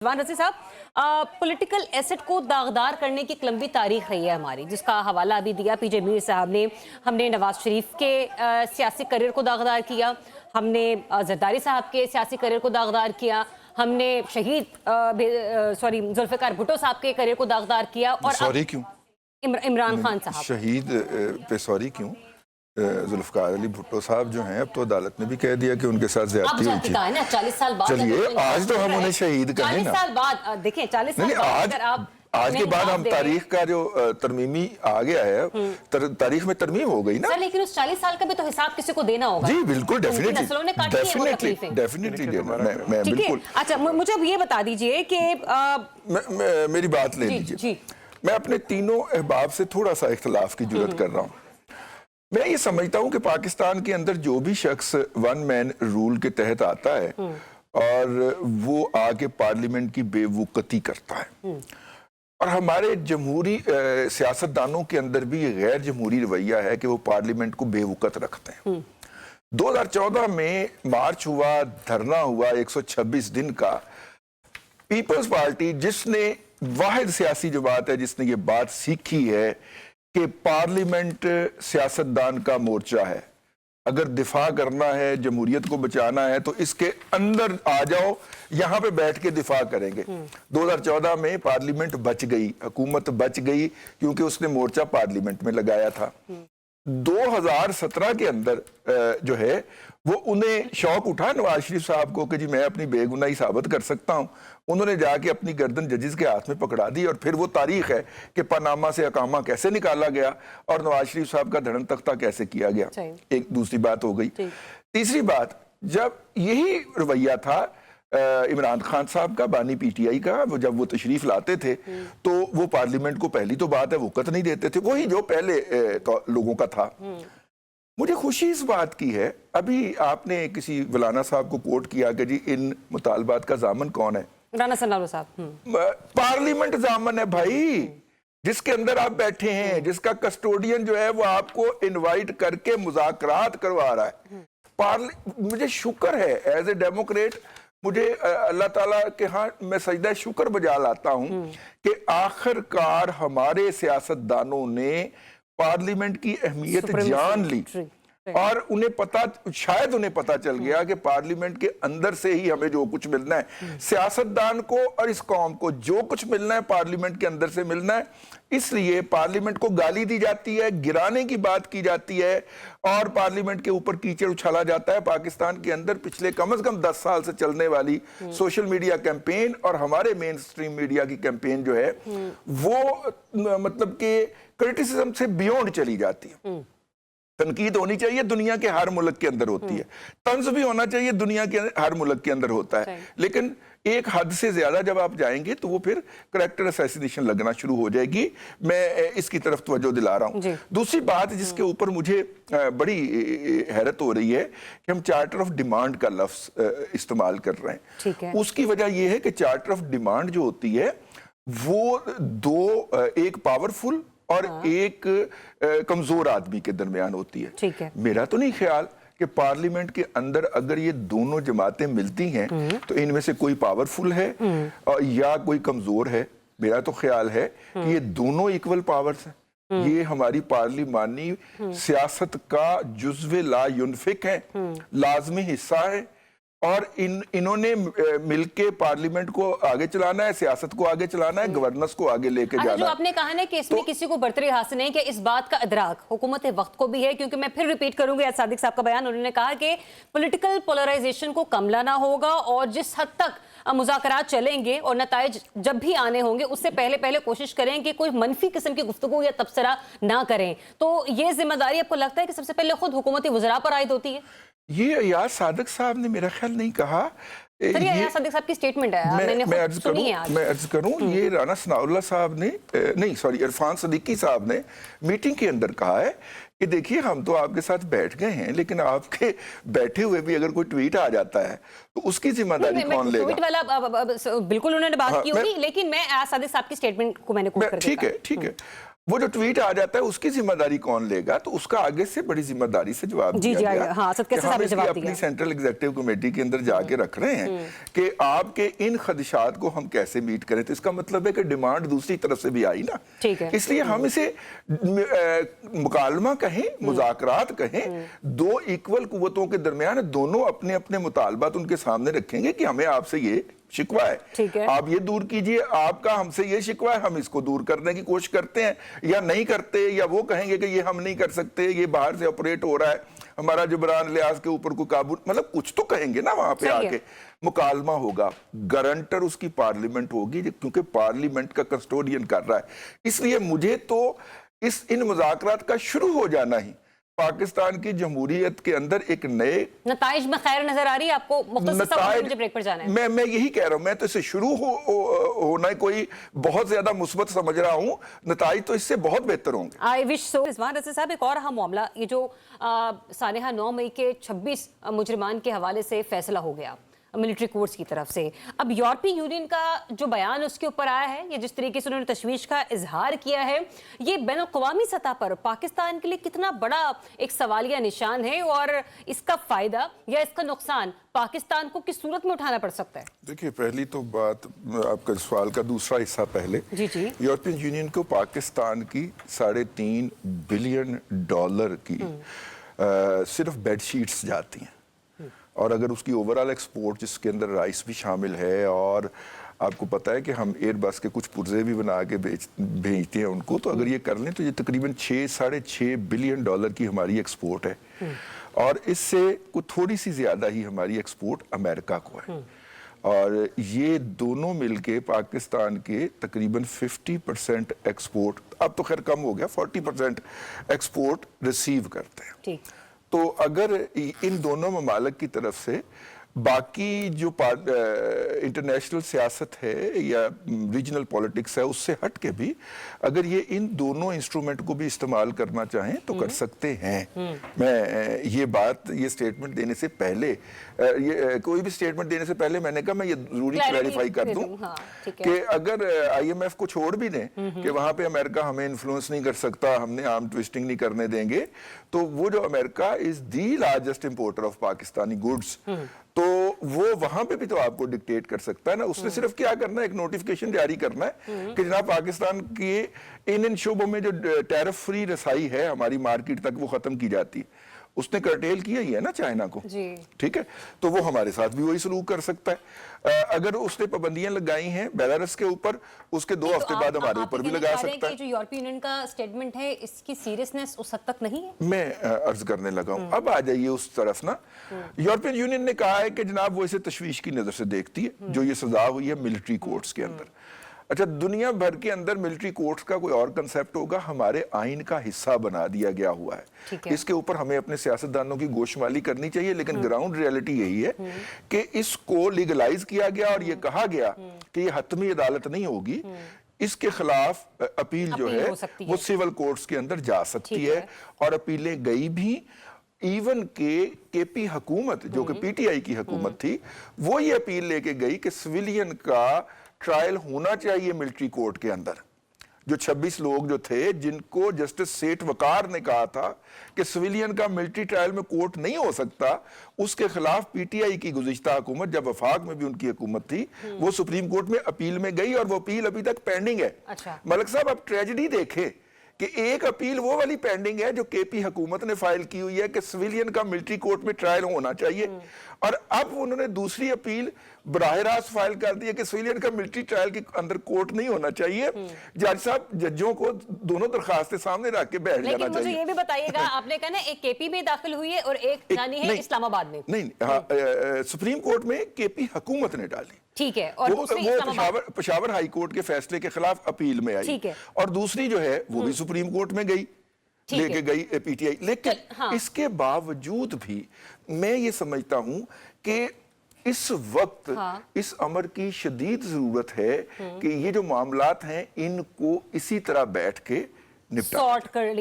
रिजवान रज़ी साहब, political asset को दागदार करने की एक लंबी तारीख रही है हमारी, जिसका हवाला अभी दिया पीजे मीर साहब ने। हमने नवाज शरीफ के सियासी करियर को दागदार किया, हमने जरदारी साहब के सियासी करियर को दागदार किया, हमने जुल्फ़िकार भुट्टो साहब के करियर को दागदार किया। और सॉरी क्यों? इमरान खान साहब शहीद पे सॉरी क्यों? जुल्फ़िकार अली भुट्टो साहब जो हैं, अब तो अदालत ने भी कह दिया कि उनके साथ ज्यादती हुई थी। 40 साल बाद, चलिए आज तो हम उन्हें शहीद कहें ना। 40 साल बाद देखें, 40 साल बाद अगर आप आज के बाद हम तारीख का जो तरमीमी आ गया है, तारीख में तरमीम हो गई ना सर, लेकिन उस 40 साल का भी तो हिसाब किसी को देना होगा। जी बिल्कुल, डेफिनेटली मैं बिल्कुल। अच्छा, मुझे अब ये बता दीजिए कि मेरी बात ले लीजिए। मैं अपने तीनों अहबाब से थोड़ा सा इख्तिलाफ की जुर्रत कर रहा हूँ। मैं ये समझता हूँ कि पाकिस्तान के अंदर जो भी शख्स वन मैन रूल के तहत आता है और वो आके पार्लियामेंट की बेवकूफ़ी करता है, और हमारे जमहूरी सियासतदानों के अंदर भी ये गैर जमहूरी रवैया है कि वो पार्लियामेंट को बेवकूफ़ रखते हैं। 2014 में मार्च हुआ, धरना हुआ 126 दिन का। पीपल्स पार्टी, जिसने वाहिद सियासी जमात है जिसने ये बात सीखी है कि पार्लियामेंट सियासतदान का मोर्चा है, अगर दिफा करना है, जमहूरियत को बचाना है तो इसके अंदर आ जाओ, यहाँ पे बैठ के दिफा करेंगे। 2014 में पार्लियामेंट बच गई, हुकूमत बच गई, क्योंकि उसने मोर्चा पार्लियामेंट में लगाया था। 2017 के अंदर जो है वो उन्हें शौक उठा नवाज शरीफ साहब को कि जी मैं अपनी बेगुनाही साबित कर सकता हूं। उन्होंने जाके अपनी गर्दन जजेस के हाथ में पकड़ा दी, और फिर वो तारीख है कि पनामा से अकामा कैसे निकाला गया और नवाज शरीफ साहब का धड़न तख्ता कैसे किया गया। एक दूसरी बात हो गई। तीसरी बात, जब यही रवैया था इमरान खान साहब का, बानी पीटीआई का, वो जब वो तशरीफ लाते थे तो वो पार्लियामेंट को पहली तो बात है वक़्त नहीं देते थे, वही जो पहले लोगों का था। मुझे खुशी इस बात की है, अभी आपने किसी वलाना साहब को कोट किया कि जी इन मुतालबात का जामन कौन है? राना सनाउल्लाह साहब। पार्लियामेंट जामन है भाई, जिसके अंदर आप बैठे हैं, जिसका कस्टोडियन जो है वो आपको इनवाइट करके मुज़ाकरात करवा रहा है। मुझे शुक्र है एज ए डेमोक्रेट, मुझे अल्लाह ताला के हाँ मैं सजदा शुक्र बजा लाता हूं कि आखिरकार हमारे सियासतदानों ने पार्लियामेंट की अहमियत जान ली, और उन्हें पता, शायद उन्हें पता चल गया कि पार्लियामेंट के अंदर से ही हमें जो कुछ मिलना है, सियासतदान को और इस कौम को जो कुछ मिलना है पार्लियामेंट के अंदर से मिलना है। इसलिए पार्लियामेंट को गाली दी जाती है, गिराने की बात की जाती है, और पार्लियामेंट के ऊपर कीचड़ उछाला जाता है। पाकिस्तान के अंदर पिछले कम से कम 10 साल से चलने वाली सोशल मीडिया कैंपेन और हमारे मेन स्ट्रीम मीडिया की कैंपेन जो है वो मतलब कि क्रिटिसिज्म से बियॉन्ड चली जाती है। तनकीद होनी चाहिए, दुनिया के हर मुल्क के अंदर होती है। तंज भी होना चाहिए, दुनिया के हर मुल्क के अंदर होता है। लेकिन एक हद से ज्यादा जब आप जाएंगे तो वो फिर करैक्टर असैसिनेशन लगना शुरू हो जाएगी। मैं इसकी तरफ तवज्जो दिला रहा हूं। दूसरी बात जिसके ऊपर मुझे बड़ी हैरत हो रही है कि हम चार्टर ऑफ डिमांड का लफ्ज इस्तेमाल कर रहे हैं। उसकी वजह यह है कि चार्टर ऑफ डिमांड जो होती है वो एक पावरफुल और एक कमजोर आदमी के दरमियान होती है। मेरा तो नहीं ख्याल कि पार्लियामेंट के अंदर अगर ये दोनों जमातें मिलती हैं तो इनमें से कोई पावरफुल है या कोई कमजोर है। मेरा तो ख्याल है कि ये दोनों इक्वल पावर्स हैं। ये हमारी पार्लिमानी सियासत का जुज़्व ला युनफिक है, लाजमी हिस्सा है, और इन्होंने मिलके पार्लियामेंट को आगे चलाना है, सियासत को आगे चलाना है, गवर्नेंस को आगे लेके जाना है। जो आपने कहा ना कि इसमें किसी को बरतरी हासिल नहीं, कि इस बात का इदराक हुकूमत वक्त को भी है, क्योंकि मैं फिर रिपीट करूंगी आज सादिक साहब का बयान। उन्होंने कहा कि पॉलिटिकल पोलराइजेशन को कम लाना होगा, और जिस हद तक मुज़ाकरात चलेंगे और नताइज जब भी आने होंगे उससे पहले कोशिश करें कि कोई मनफी किस्म की गुफ्तगू या तबसरा ना करें। तो ये जिम्मेदारी आपको लगता है कि सबसे पहले खुद हुकूमती वज़रा पर आयद होती है? ये यार सादिक साहब ने मेरा ख्याल नहीं कहा। ये सादिक साहब की स्टेटमेंट है, मैं अर्ज करूं, ये राना सनाउल्लाह साहब ने नहीं सॉरी इरफान सदीकी साहब ने मीटिंग के अंदर कहा है कि देखिए हम तो आपके साथ बैठ गए हैं, लेकिन आपके बैठे हुए भी अगर कोई ट्वीट आ जाता है तो उसकी जिम्मेदारी कौन लेगा? ट्वीट वाला बिल्कुल उन्होंने बात की होगी, लेकिन मैं सादिक साहब की स्टेटमेंट को मैंने कोट कर दिया। ठीक है। वो जो ट्वीट आ जाता है उसकी जिम्मेदारी कौन लेगा? तो उसका आगे से बड़ी जिम्मेदारी से जवाब दिया गया हाँ, कि हम इसकी अपनी सेंट्रल एग्जीक्यूटिव कमेटी के अंदर जाके रख रहे हैं कि आपके इन खदशात को हम कैसे मीट करें। तो इसका मतलब है कि डिमांड दूसरी तरफ से भी आई ना, इसलिए हम इसे मुकालमा कहें, मुज़ाकरात कहें, दो इक्वल कुव्वतों के दरमियान दोनों अपने अपने मुतालबात उनके सामने रखेंगे कि हमें आपसे ये शिकवा है, आप ये दूर कीजिए, आपका हमसे ये शिकवा है, हम इसको दूर करने की कोशिश करते हैं या नहीं करते, या वो कहेंगे कि ये हम नहीं कर सकते, ये बाहर से ऑपरेट हो रहा है, हमारा जबरान लिहाज के ऊपर कोई काबू, मतलब कुछ तो कहेंगे ना वहां पे आके। मुकालमा होगा, गारंटर उसकी पार्लियामेंट होगी, क्योंकि पार्लियामेंट का कस्टोडियन कर रहा है। इसलिए मुझे तो इन मुज़ाकरात का शुरू हो जाना ही पाकिस्तान की जमहूरियत के अंदर एक नए नताइज में खैर नजर आ रही है आपको? मुझे ब्रेक पर जाना है। मैं यही कह रहा हूं, मैं तो इससे शुरू होना कोई बहुत ज्यादा मुस्बत समझ रहा हूं, नताइज तो इससे बहुत बेहतर होंगे। I wish so. रिजवान रज़ा साहब, एक और अहम मामला, ये जो सानेहा 9 मई के 26 मुजरिमान के हवाले से फैसला हो गया मिलिट्री कोर्ट्स की तरफ से। अब यूरोपीय यूनियन का जो बयान उसके ऊपर आया है, या जिस तरीके से उन्होंने तशवीश का इजहार किया है, ये बैन अक़वामी सतह पर पाकिस्तान के लिए कितना बड़ा एक सवालिया निशान है, और इसका फायदा या इसका नुकसान पाकिस्तान को किस सूरत में उठाना पड़ सकता है? देखिए, पहली तो बात, आपका सवाल का दूसरा हिस्सा पहले, यूरोपियन यूनियन को पाकिस्तान की $3.5 बिलियन की सिर्फ बेडशीट्स जाती हैं, और अगर उसकी ओवरऑल एक्सपोर्ट जिसके अंदर राइस भी शामिल है, और आपको पता है कि हम एयरबस के कुछ पुर्जे भी बना के भेजते हैं उनको, तो अगर ये कर लें तो ये तकरीबन $6.5 बिलियन की हमारी एक्सपोर्ट है, और इससे कुछ थोड़ी सी ज़्यादा ही हमारी एक्सपोर्ट अमेरिका को है, और ये दोनों मिलके पाकिस्तान के तकरीबन 50% एक्सपोर्ट, अब तो खैर कम हो गया, 40% एक्सपोर्ट रिसीव करते हैं। तो अगर इन दोनों ममालिक की तरफ से बाकी जो इंटरनेशनल सियासत है या रीजनल पॉलिटिक्स है उससे हट के भी अगर ये इन दोनों इंस्ट्रूमेंट को भी इस्तेमाल करना चाहें तो कर सकते हैं। मैं ये स्टेटमेंट देने से पहले, कोई भी स्टेटमेंट देने से पहले मैंने कहा मैं ये जरूरी क्लैरिफाई कर दूं कि अगर IMF को छोड़ भी दें कि वहां पे अमेरिका हमें इन्फ्लुएंस नहीं कर सकता, हमने आर्म ट्विस्टिंग नहीं करने देंगे, तो वो जो America is the largest importer of Pakistani goods, तो वो वहां पे भी तो आपको डिक्टेट कर सकता है ना। उसने सिर्फ क्या करना है, एक नोटिफिकेशन जारी करना है कि जनाब पाकिस्तान की इन शोबों में जो टैरिफ फ्री रसाई है हमारी मार्केट तक, वो खत्म की जाती है। उसने कर्टेल किया ही है ना चाइना को, ठीक है, तो वो हमारे साथ भी वही सलूक कर सकता है। अगर उसने पाबंदियां लगाई हैं बेलारूस के ऊपर, उसके 2 हफ्ते बाद हमारे ऊपर भी लगा सकता है। जो यूरोपीय यूनियन का स्टेटमेंट है, इसकी सीरियसनेस उस हद तक नहीं है। मैं अर्ज करने लगा हूं, अब आ जाइए उस तरफ ना। यूरोपियन यूनियन ने कहा है कि जनाब वो इसे तशवीश की नजर से देखती है जो ये सजा हुई है मिलिट्री कोर्ट्स के अंदर। अच्छा, दुनिया भर के अंदर मिलिट्री कोर्ट्स का कोई और कंसेप्ट होगा, हमारे आइन का हिस्सा बना दिया गया हुआ है। इसके ऊपर हमें अपने सियासतदानों की गोशमाली करनी चाहिए, लेकिन ग्राउंड रियलिटी यही है कि इसको लीगलाइज किया गया और ये कहा गया कि ये हतमी अदालत नहीं होगी, इसके खिलाफ अपील जो है वो सिविल कोर्ट्स के अंदर जा सकती है, और अपीलें गई भी। इवन के केपी हुकूमत जो कि PTI की हुकूमत थी, वो ये अपील लेके गई कि सिविलियन का ट्रायल होना चाहिए मिलिट्री कोर्ट के अंदर। जो 26 लोग जो थे जिनको जस्टिस सेठ वकार ने कहा था कि सिविलियन का मिलिट्री ट्रायल में कोर्ट नहीं हो सकता, उसके खिलाफ PTI की गुज़िश्ता हुकूमत, जब वफाक में भी उनकी हुकूमत थी, वो सुप्रीम कोर्ट में अपील में गई और वो अपील अभी तक पेंडिंग है। मलिक साहब, अब ट्रेजेडी देखें कि एक अपील वो वाली पेंडिंग है जो केपी हुकूमत ने फाइल की हुई है कि सिविलियन का मिलिट्री कोर्ट में ट्रायल होना चाहिए, और अब उन्होंने दूसरी अपील बराह रास्त फाइल कर दी है कि सिविलियन का मिलिट्री ट्रायल के अंदर कोर्ट नहीं होना चाहिए। जज साहब, जजों को दोनों दरखास्तें सामने रख के बैठ जाना चाहिए। मुझे ये भी बताइएगा, आपने कहा ना एक KP में दाखिल हुई है और एक जानी है इस्लामाबाद में। नहीं, सुप्रीम कोर्ट में KP हुकूमत ने डाली, ठीक है, और वो पेशावर हाई कोर्ट के फैसले के खिलाफ अपील में आई, और दूसरी जो है वो भी सुप्रीम कोर्ट में गई, लेके गई PTI। लेकिन इसके बावजूद भी मैं ये समझता हूं कि इस वक्त इस अमर की शदीद जरूरत है कि ये जो मामलात हैं इनको इसी तरह बैठ के निपटा सॉर्ट कर लिया